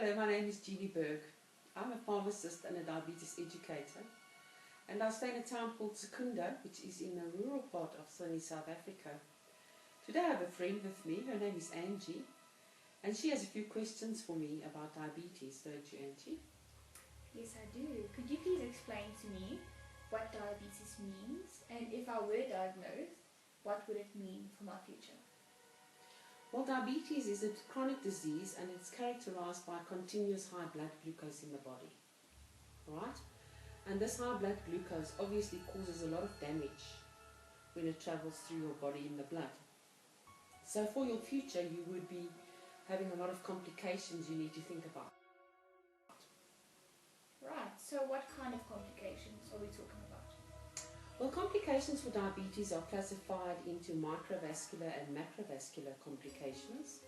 Hello, my name is Jeanne Berg. I'm a pharmacist and a diabetes educator, and I stay in a town called Secunda, which is in a rural part of sunny South Africa. Today I have a friend with me. Her name is Angie, and she has a few questions for me about diabetes, don't you, Angie? Yes, I do. Could you please explain to me what diabetes means, and if I were diagnosed, what would it mean for my future? Well, diabetes is a chronic disease, and it's characterized by continuous high blood glucose in the body, right? And this high blood glucose obviously causes a lot of damage when it travels through your body in the blood. So for your future, you would be having a lot of complications you need to think about. Right, so what kind of complications are we talking about? Well, complications for diabetes are classified into microvascular and macrovascular complications.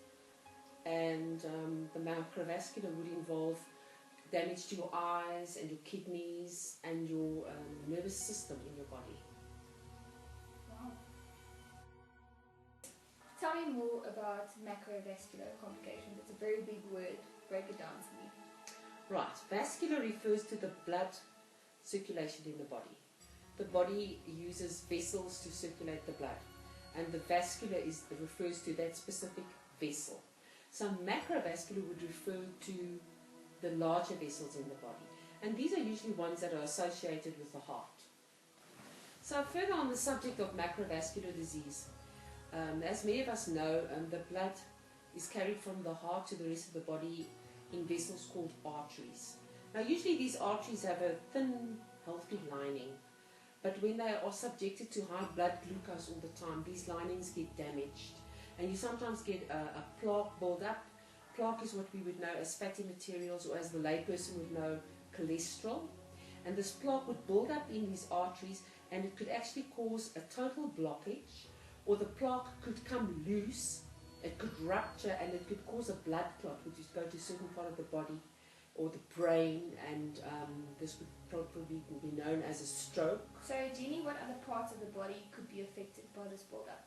And the macrovascular would involve damage to your eyes and your kidneys and your nervous system in your body. Wow. Tell me more about macrovascular complications. It's a very big word. Break it down for me. Right. Vascular refers to the blood circulation in the body. The body uses vessels to circulate the blood, and the vascular refers to that specific vessel. So macrovascular would refer to the larger vessels in the body, and these are usually ones that are associated with the heart. So further on the subject of macrovascular disease, as many of us know, the blood is carried from the heart to the rest of the body in vessels called arteries. Now usually these arteries have a thin, healthy lining, but when they are subjected to high blood glucose all the time, these linings get damaged, and you sometimes get a plaque build-up. Plaque is what we would know as fatty materials, or as the layperson would know, cholesterol. And this plaque would build up in these arteries, and it could actually cause a total blockage, or the plaque could come loose, it could rupture, and it could cause a blood clot, which would go to a certain part of the body or the brain, and this would probably be known as a stroke. So, Jeannie, what other parts of the body could be affected by this build-up?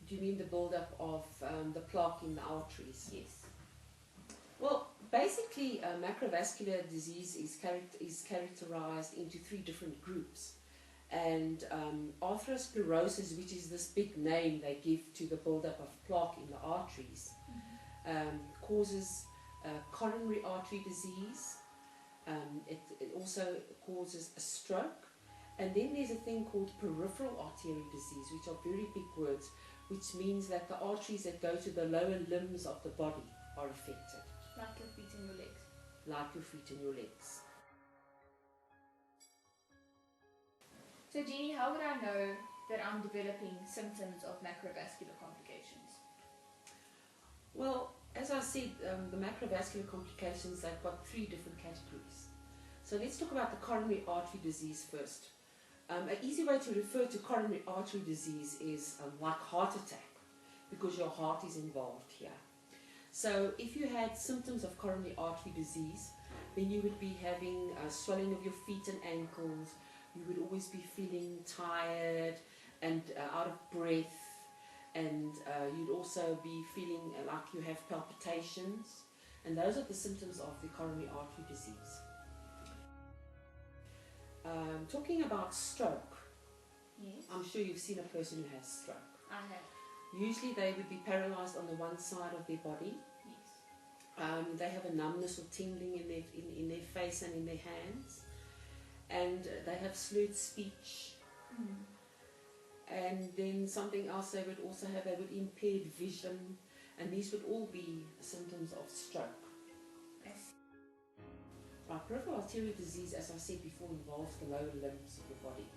Do you mean the build-up of the plaque in the arteries? Yes. Well, basically, macrovascular disease is characterized into three different groups. And atherosclerosis, which is this big name they give to the build-up of plaque in the arteries, causes coronary artery disease. It also causes a stroke. And then there's a thing called peripheral artery disease, which are very big words, which means that the arteries that go to the lower limbs of the body are affected. Like your feet and your legs. Like your feet and your legs. So, Jeannie, how would I know that I'm developing symptoms of macrovascular complications? Well, as I said, the macrovascular complications, they've got three different categories. So let's talk about the coronary artery disease first. An easy way to refer to coronary artery disease is like heart attack, because your heart is involved here. So if you had symptoms of coronary artery disease, then you would be having swelling of your feet and ankles. You would always be feeling tired and out of breath, and you'd also be feeling like you have palpitations, and those are the symptoms of the coronary artery disease. Talking about stroke, yes. I'm sure you've seen a person who has stroke. I have. Usually they would be paralyzed on the one side of their body. Yes. They have a numbness or tingling in their face and in their hands, and they have slurred speech. And then something else they would also have, they would impaired vision, and these would all be symptoms of stroke. Yes. Right, peripheral arterial disease, as I said before, involves the lower limbs of the body.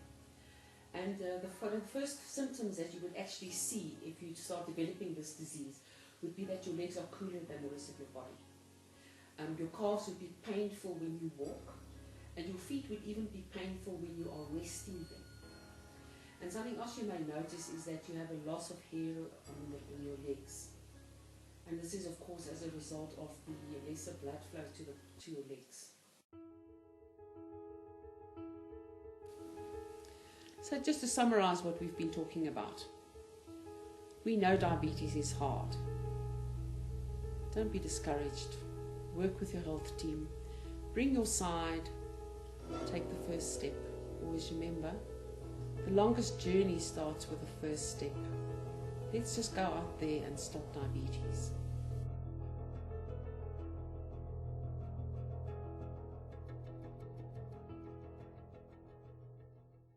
And the first symptoms that you would actually see if you start developing this disease would be that your legs are cooler than the rest of your body. Your calves would be painful when you walk, and your feet would even be painful when you are resting them. And something else you may notice is that you have a loss of hair on your legs. And this is, of course, as a result of the lesser blood flow to your legs. So just to summarize what we've been talking about. We know diabetes is hard. Don't be discouraged. work with your health team, bring your side, take the first step. Always remember, the longest journey starts with the first step. Let's just go out there and stop diabetes.